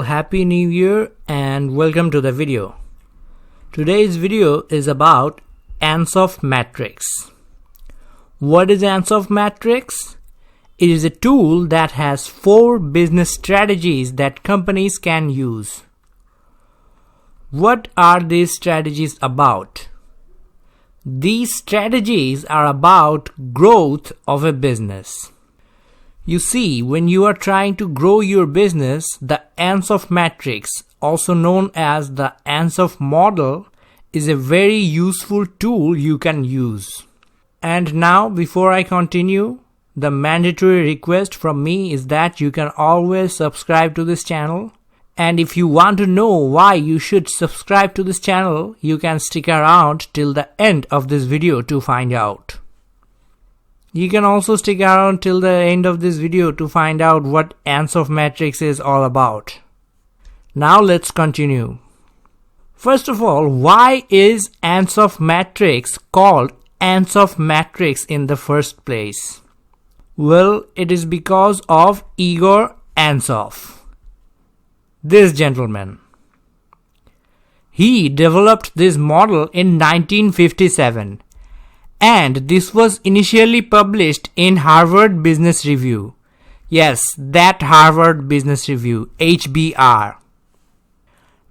Happy New Year and welcome to the video. Today's video is about Ansoff Matrix. What is Ansoff Matrix? It is a tool that has 4 business strategies that companies can use. What are these strategies about? These strategies are about growth of a business. You see, when you are trying to grow your business, the Ansoff Matrix, also known as the Ansoff model, is a very useful tool you can use. And now, before I continue, the mandatory request from me is that you can always subscribe to this channel. And if you want to know why you should subscribe to this channel, you can stick around till the end of this video to find out. You can also stick around till the end of this video to find out what Ansoff Matrix is all about. Now let's continue. First of all, why is Ansoff Matrix called Ansoff Matrix in the first place? Well, it is because of Igor Ansoff. This gentleman. He developed this model in 1957. And this was initially published in Harvard Business Review. Yes, that Harvard Business Review, HBR.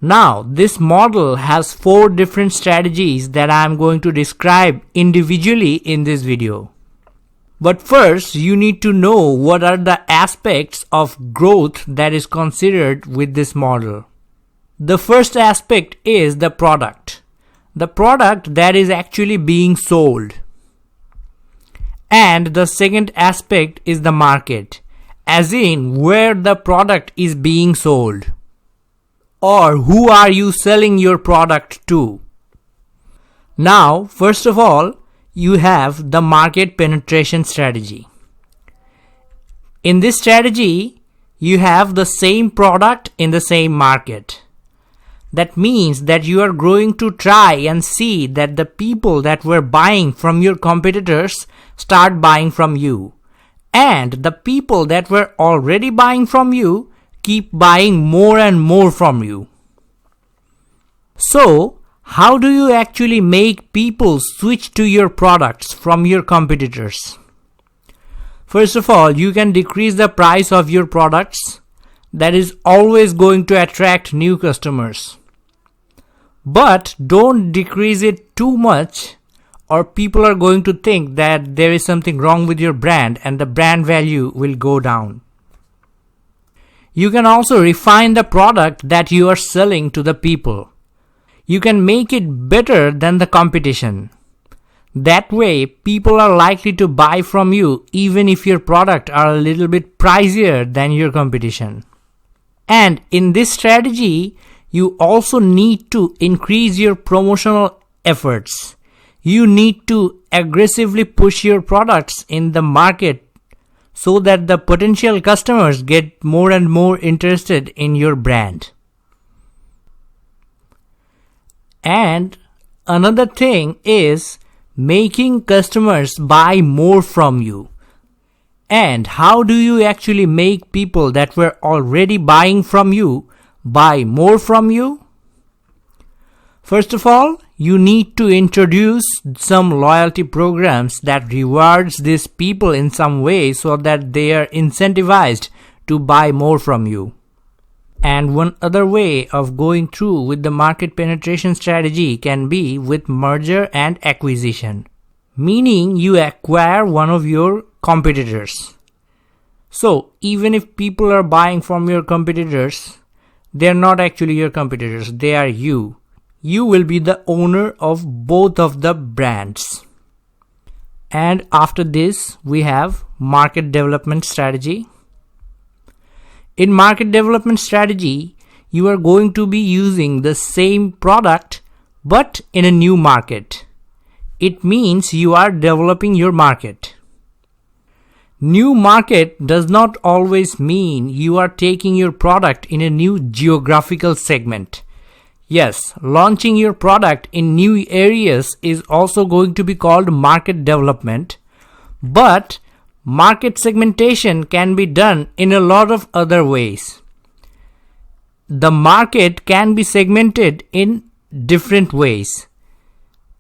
Now, this model has 4 different strategies that I am going to describe individually in this video. But first, you need to know what are the aspects of growth that is considered with this model. The first aspect is the product. The product that is actually being sold. And the second aspect is the market, as in where the product is being sold. Or who are you selling your product to? Now, first of all, you have the market penetration strategy. In this strategy, you have the same product in the same market. That means that you are going to try and see that the people that were buying from your competitors start buying from you. And the people that were already buying from you keep buying more and more from you. So, how do you actually make people switch to your products from your competitors? First of all, you can decrease the price of your products. That is always going to attract new customers. But don't decrease it too much, or people are going to think that there is something wrong with your brand and the brand value will go down. You can also refine the product that you are selling to the people. You can make it better than the competition. That way, people are likely to buy from you even if your product are a little bit pricier than your competition. And in this strategy, you also need to increase your promotional efforts. You need to aggressively push your products in the market so that the potential customers get more and more interested in your brand. And another thing is making customers buy more from you. And how do you actually make people that were already buying from you buy more from you? First of all, you need to introduce some loyalty programs that rewards these people in some way so that they are incentivized to buy more from you. And one other way of going through with the market penetration strategy can be with merger and acquisition. Meaning you acquire one of your competitors. So even if people are buying from your competitors, they are not actually your competitors, they are you. You will be the owner of both of the brands. And after this, we have market development strategy. In market development strategy, you are going to be using the same product but in a new market. It means you are developing your market. New market does not always mean you are taking your product in a new geographical segment. Yes, launching your product in new areas is also going to be called market development, but market segmentation can be done in a lot of other ways. the market can be segmented in different ways.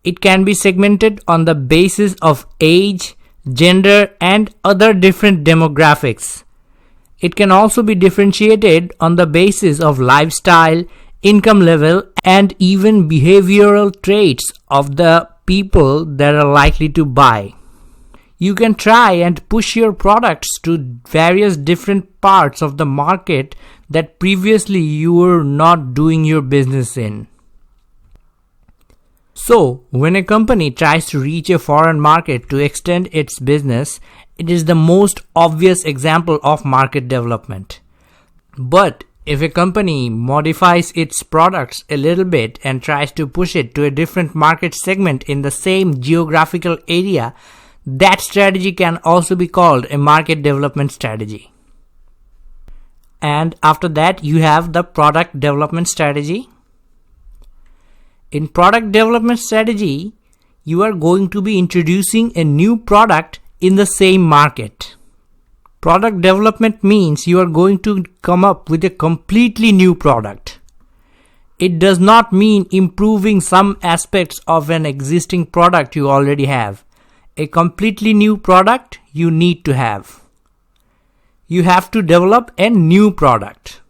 It can be segmented on the basis of age, gender, and other different demographics. It can also be differentiated on the basis of lifestyle, income level, and even behavioral traits of the people that are likely to buy. You can try and push your products to various different parts of the market that previously you were not doing your business in. So, when a company tries to reach a foreign market to extend its business, it is the most obvious example of market development. But if a company modifies its products a little bit and tries to push it to a different market segment in the same geographical area, that strategy can also be called a market development strategy. And after that, you have the product development strategy. In product development strategy, you are going to be introducing a new product in the same market. Product development means you are going to come up with a completely new product. It does not mean improving some aspects of an existing product you already have. A completely new product you need to have. You have to develop a new product.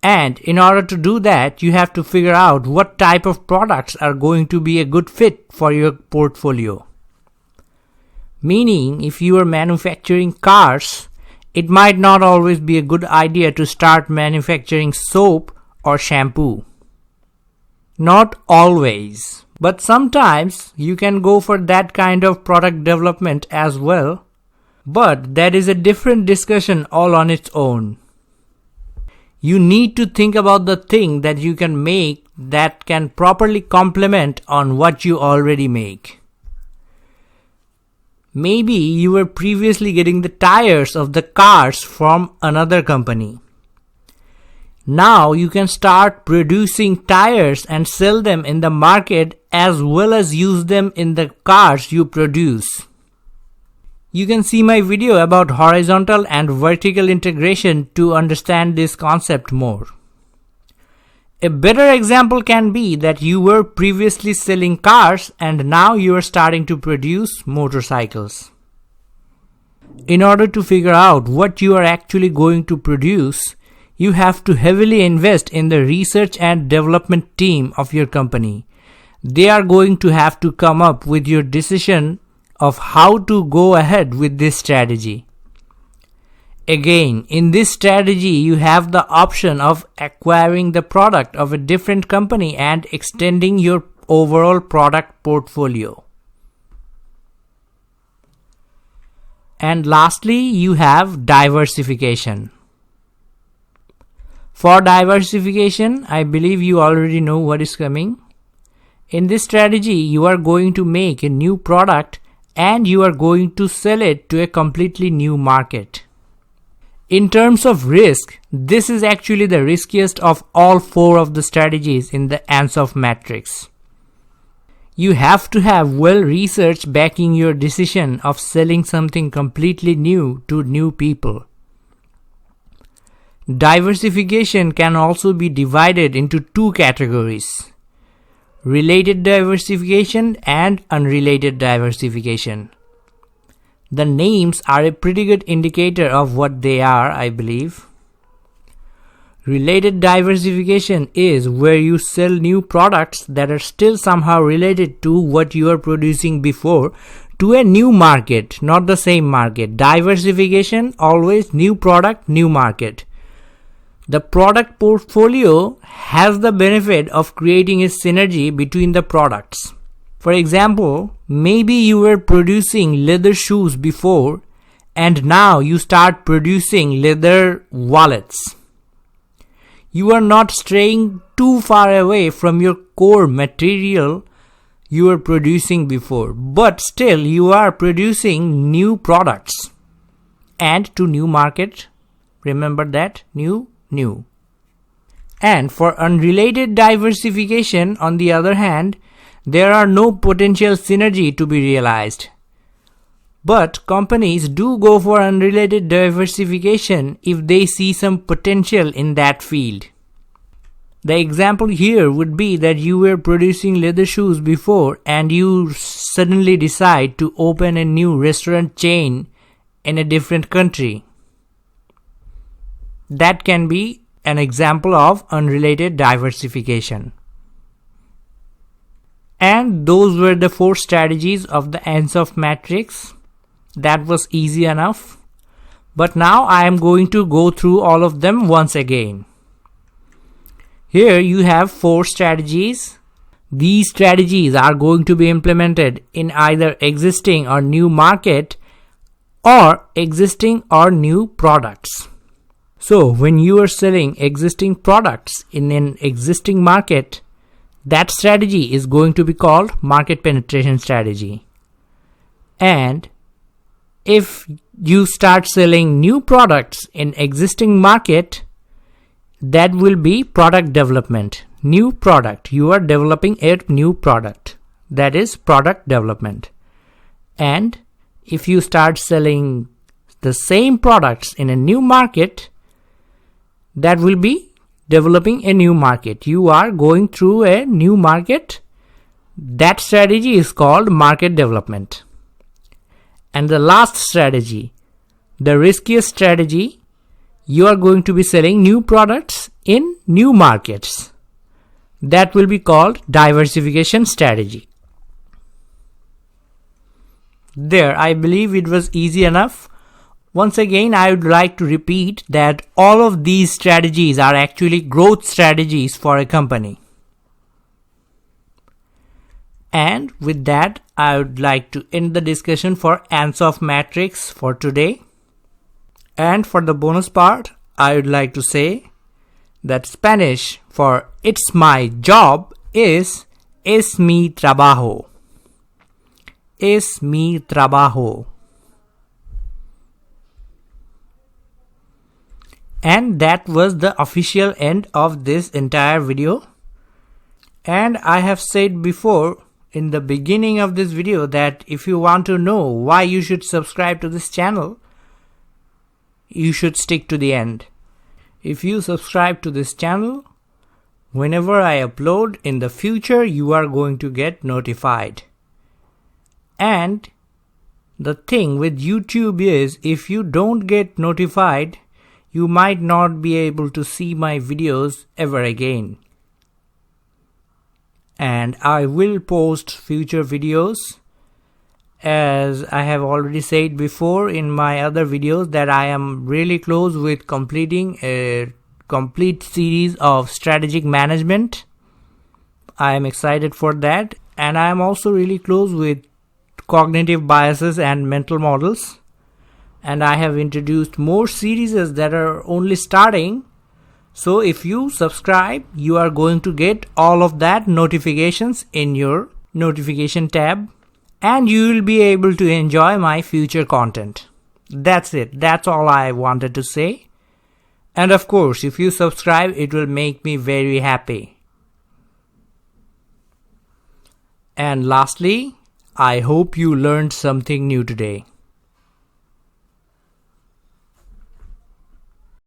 And in order to do that, you have to figure out what type of products are going to be a good fit for your portfolio. Meaning, if you are manufacturing cars, it might not always be a good idea to start manufacturing soap or shampoo. Not always, but sometimes you can go for that kind of product development as well. But that is a different discussion all on its own. You need to think about the thing that you can make that can properly complement on what you already make. Maybe you were previously getting the tires of the cars from another company. Now you can start producing tires and sell them in the market as well as use them in the cars you produce. You can see my video about horizontal and vertical integration to understand this concept more. A better example can be that you were previously selling cars and now you are starting to produce motorcycles. In order to figure out what you are actually going to produce, you have to heavily invest in the research and development team of your company. They are going to have to come up with your decision of how to go ahead with this strategy. Again, in this strategy, you have the option of acquiring the product of a different company and extending your overall product portfolio. And lastly, you have diversification. For diversification, I believe you already know what is coming. In this strategy, you are going to make a new product and you are going to sell it to a completely new market. In terms of risk, this is actually the riskiest of all four of the strategies in the Ansoff Matrix. You have to have well-researched backing your decision of selling something completely new to new people. Diversification can also be divided into two categories: related diversification and unrelated diversification. The names are a pretty good indicator of what they are, I believe. Related diversification is where you sell new products that are still somehow related to what you are producing before to a new market, not the same market. Diversification, always new product, new market. The product portfolio has the benefit of creating a synergy between the products. For example, maybe you were producing leather shoes before and now you start producing leather wallets. You are not straying too far away from your core material you were producing before, but still you are producing new products and to new market. Remember that, new. And for unrelated diversification, on the other hand, there are no potential synergy to be realized. But companies do go for unrelated diversification if they see some potential in that field. The example here would be that you were producing leather shoes before and you suddenly decide to open a new restaurant chain in a different country. That can be an example of unrelated diversification. And those were the 4 strategies of the Ansoff Matrix. That was easy enough. But now I am going to go through all of them once again. Here you have 4 strategies. These strategies are going to be implemented in either existing or new market or existing or new products. So when you are selling existing products in an existing market, that strategy is going to be called market penetration strategy. And if you start selling new products in existing market, that will be product development. New product. You are developing a new product. That is product development. And if you start selling the same products in a new market, that will be developing a new market. You are going through a new market. That strategy is called market development. And the last strategy, the riskiest strategy, you are going to be selling new products in new markets. That will be called diversification strategy. There, I believe it was easy enough. Once again, I would like to repeat that all of these strategies are actually growth strategies for a company. And with that, I would like to end the discussion for Ansoff Matrix for today. And for the bonus part, I would like to say that Spanish for it's my job is es mi trabajo. Es mi trabajo. And that was the official end of this entire video. And I have said before in the beginning of this video that if you want to know why you should subscribe to this channel, you should stick to the end. If you subscribe to this channel, whenever I upload in the future, you are going to get notified. And the thing with YouTube is, if you don't get notified, you might not be able to see my videos ever again. And I will post future videos. As I have already said before in my other videos that I am really close with completing a complete series of strategic management. I am excited for that. And I am also really close with cognitive biases and mental models. And I have introduced more series that are only starting. So if you subscribe, you are going to get all of that notifications in your notification tab. And you will be able to enjoy my future content. That's it. That's all I wanted to say. And of course, if you subscribe, it will make me very happy. And lastly, I hope you learned something new today.